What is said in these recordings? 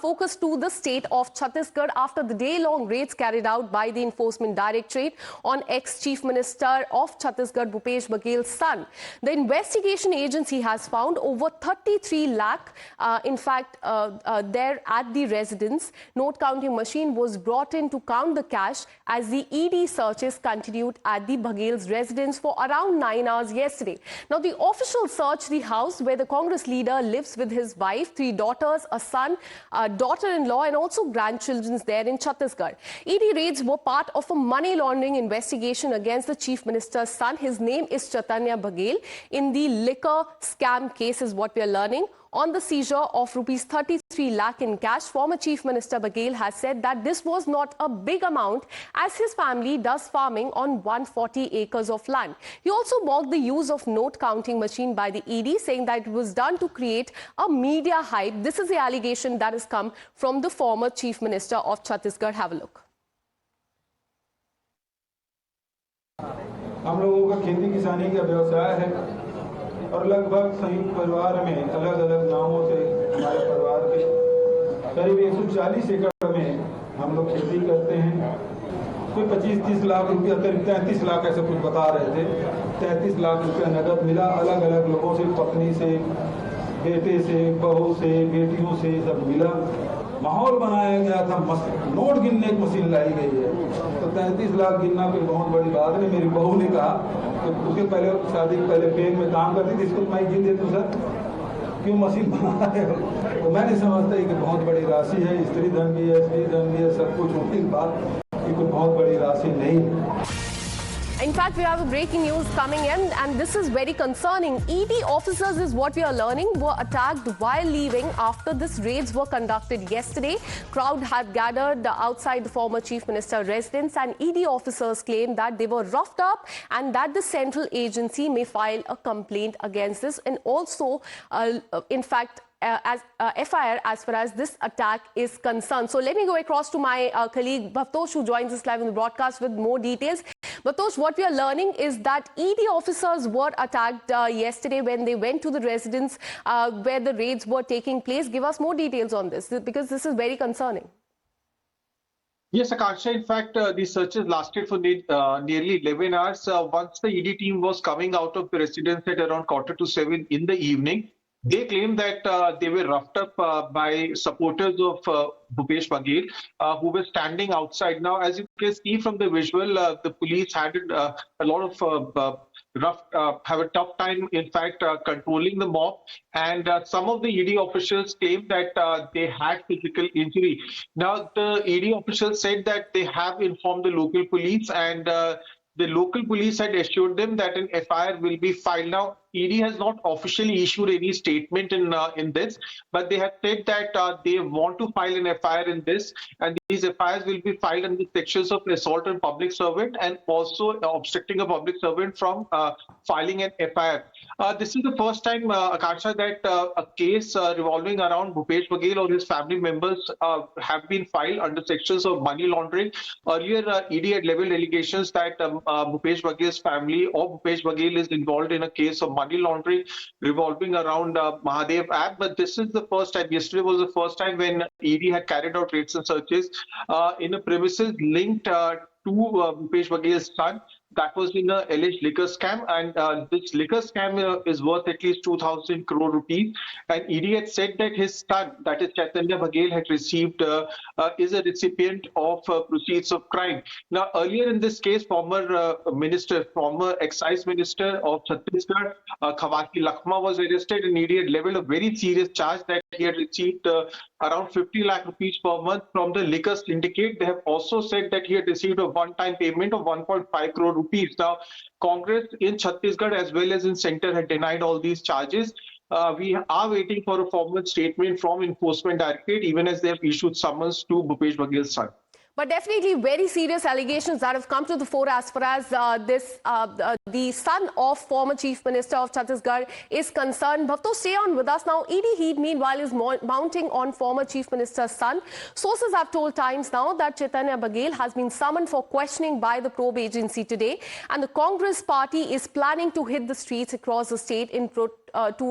Focus to the state of Chhattisgarh after the day-long raids carried out by the Enforcement Directorate on ex-Chief Minister of Chhattisgarh Bhupesh Bagel's son. The investigation agency has found over 33 lakh, there at the residence. Note counting machine was brought in to count the cash as the ED searches continued at the Bagel's residence for around 9 hours yesterday. Now, the officials searched the house where the Congress leader lives with his wife, 3 daughters, a son, daughter-in-law and also grandchildren there in Chhattisgarh. ED raids were part of a money laundering investigation against the Chief Minister's son. His name is Chaitanya Bagel. In the liquor scam case is what we are learning. On the seizure of rupees 33 lakh in cash, former Chief Minister Bagel has said that this was not a big amount as his family does farming on 140 acres of land. He also mocked the use of note counting machine by the ED, saying that it was done to create a media hype. This is the allegation that has come from the former Chief Minister of Chhattisgarh. Have a look. हम लोगों का खेती किसानी का व्यवसाय है और लगभग संयुक्त परिवार में अलग अलग नामों से हमारे परिवार के करीब 140 एकड़ में हम लोग खेती करते हैं। कोई 25-30 लाख रुपया, करीब 33 लाख ऐसे कुछ बता रहे थे। 33 लाख रुपया नगद मिला अलग अलग लोगों से, पत्नी से, बेटे से, बहू से, बेटियों से सब मिला। माहौल बनाया गया था, नोट गिनने की मशीन लाई गई है। तो 33 लाख गिनना कोई बहुत बड़ी बात नहीं। मेरी बहू ने कहा तो उसके पहले शादी के पहले बैंक में काम करती थी, इसको मैं गिन देती हूँ सर, क्यों मशीन बना रहे हो? तो मैं नहीं समझता कि बहुत बड़ी राशि है। स्त्री धन भी है, स्त्री धन भी है, सब कुछ होने के बाद ये कोई बहुत बड़ी राशि नहीं है। In fact, we have a breaking news coming in, and this is very concerning. ED officers, is what we are learning, were attacked while leaving after these raids were conducted yesterday. Crowd had gathered outside the former Chief Minister residence, and ED officers claimed that they were roughed up and that the central agency may file a complaint against this. And also, in fact, FIR as far as this attack is concerned. So let me go across to my colleague Bhavtosh, who joins us live on the broadcast with more details. Bhavtosh, what we are learning is that ED officers were attacked yesterday when they went to the residence where the raids were taking place. Give us more details on this, because this is very concerning. Yes, Akansha, in fact, the searches lasted for nearly 11 hours. Once the ED team was coming out of the residence at around 6:45 in the evening, they claimed that they were roughed up by supporters of Bhupesh Bagel, who were standing outside. Now, as you can see from the visual, the police had a lot of have a tough time, in fact, controlling the mob. And some of the ED officials claimed that they had physical injury. Now, the ED officials said that they have informed the local police, and the local police had assured them that an FIR will be filed. Now, ED has not officially issued any statement in this, but they have said that they want to file an FIR in this, and these FIRs will be filed under the sections of assault on public servant and also obstructing a public servant from filing an FIR. This is the first time, Akansha, that a case revolving around Bhupesh Bagel or his family members have been filed under sections of money laundering. Earlier, ED had leveled allegations that Bhupesh Bagel's family or Bhupesh Bagel is involved in a case of money laundering revolving around Mahadev app. But this is the first time, yesterday was the first time when ED had carried out raids and searches in a premises linked to Bhupesh Bagel's son. That was in a alleged liquor scam, and this liquor scam is worth at least 2,000 crore rupees. And ED had said that his son, that is Chaitanya Bagel, had received is a recipient of proceeds of crime. Now, earlier in this case, former excise minister of Chhattisgarh, Khawati Lakhma, was arrested, and ED had leveled a very serious charge that he had received around 50 lakh rupees per month from the liquor syndicate. They have also said that he had received a one-time payment of 1.5 crore rupees. Now, Congress in Chhattisgarh as well as in Centre had denied all these charges. We are waiting for a formal statement from Enforcement Directorate, even as they have issued summons to Bhupesh Bagel's son. But definitely very serious allegations that have come to the fore as far as the son of former Chief Minister of Chhattisgarh is concerned. Bhavto, stay on with us now. ED heat, meanwhile, is mounting on former Chief Minister's son. Sources have told Times now that Chaitanya Bagel has been summoned for questioning by the probe agency today, and the Congress party is planning to hit the streets across the state in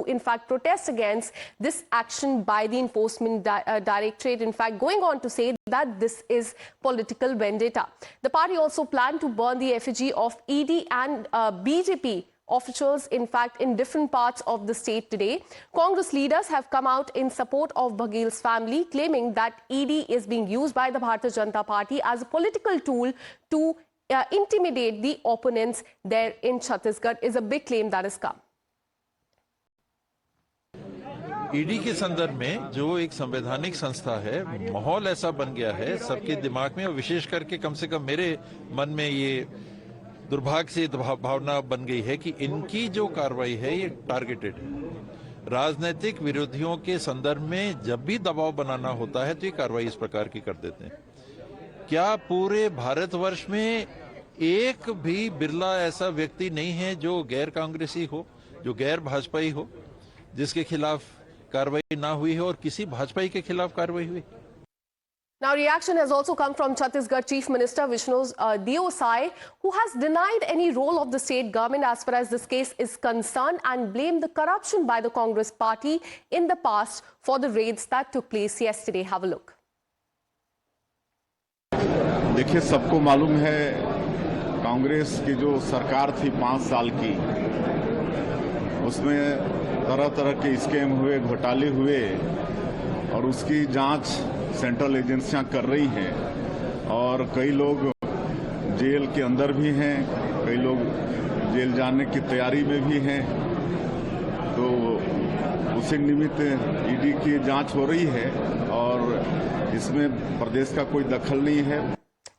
in fact protest against this action by the Enforcement Directorate, in fact going on to say that this is political vendetta. The party also planned to burn the effigy of ED and BJP officials, in fact, in different parts of the state today. Congress leaders have come out in support of Baghel's family, claiming that ED is being used by the Bharatiya Janata Party as a political tool to intimidate the opponents there in Chhattisgarh, is a big claim that has come. ED के संदर्भ में जो एक संवैधानिक संस्था है, माहौल ऐसा बन गया है सबके दिमाग में, और विशेष करके कम से कम मेरे मन में ये दुर्भाग्य से भावना बन गई है कि इनकी जो कार्रवाई है ये टारगेटेड है। राजनीतिक विरोधियों के संदर्भ में जब भी दबाव बनाना होता है तो ये कार्रवाई इस प्रकार की कर देते हैं। क्या पूरे भारतवर्ष में एक भी बिरला ऐसा व्यक्ति नहीं है जो गैर कांग्रेसी हो, जो गैर भाजपाई हो, जिसके खिलाफ कार्रवाई ना हुई है और किसी भाजपाई के खिलाफ कार्रवाई हुई? Now, reaction has also come from Chhattisgarh Chief Minister Vishnu Deo Sai, who has denied any role of the state government as far as this case is concerned and blamed the corruption by the Congress party in the past for the raids that took place yesterday. Have a look. देखिए, सबको मालूम है कांग्रेस की जो सरकार थी 5 साल की, उसमें तरह तरह के स्कैम हुए, घोटाले हुए, और उसकी जांच सेंट्रल एजेंसियां कर रही हैं और कई लोग जेल के अंदर भी हैं, कई लोग जेल जाने की तैयारी में भी हैं। तो उसी निमित्त ईडी की जांच हो रही है और इसमें प्रदेश का कोई दखल नहीं है।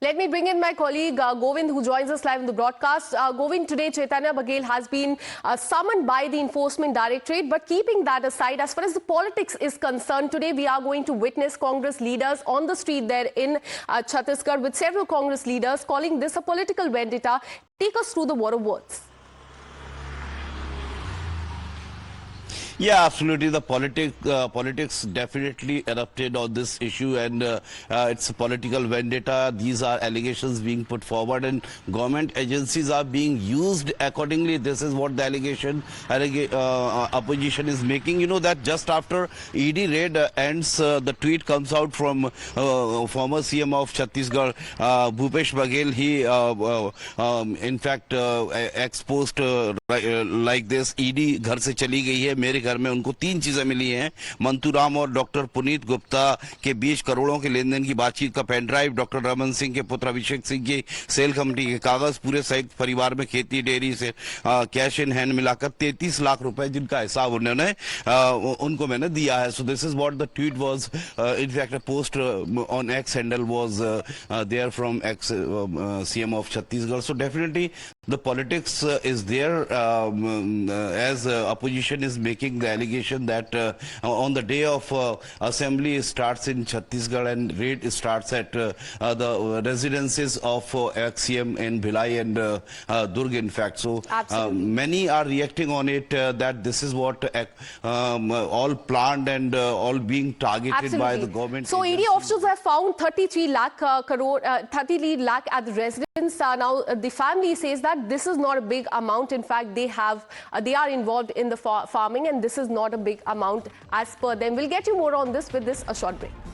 Let me bring in my colleague Govind, who joins us live in the broadcast. Govind, today Chaitanya Baghel has been summoned by the Enforcement Directorate, but keeping that aside, as far as the politics is concerned, today we are going to witness Congress leaders on the street there in Chhattisgarh, with several Congress leaders calling this a political vendetta. Take us through the war of words. Yeah, absolutely. The politics definitely erupted on this issue, and it's a political vendetta. These are allegations being put forward, and government agencies are being used accordingly. This is what the opposition is making. You know that just after ED raid ends, the tweet comes out from former CM of Chhattisgarh, Bhupesh Baghel. He, in fact, exposed like this: ED घर से चली गई है, मेरे घर में उनको 3 चीजें मिली हैं। मंतूराम और डॉक्टर पुनीत गुप्ता के बीच करोड़ों के लेन देन की बातचीत का pen drive, doctor Raman Singh के पुत्र अभिषेक सिंह की सेल कंपनी के कागज, पूरे संयुक्त परिवार में खेती डेयरी से कैश इन हैंड मिलाकर 33 लाख रुपए जिनका हिसाब उन्होंने उनको मैंने दिया है। So this is what the tweet was. In fact a post on X handle was there from ex CM of Chhattisgarh. So definitely the politics is there, as opposition is making the allegation that on the day of assembly starts in Chhattisgarh and raid starts at the residences of ex-CM in Bhilai and Durg, in fact. So many are reacting on it that this is what all planned and all being targeted by the government. So ED officials have found 33 lakh at the residence. Now the family says that this is not a big amount. In fact, they are involved in the farming, and this is not a big amount as per them. We'll get you more on this with this a short break.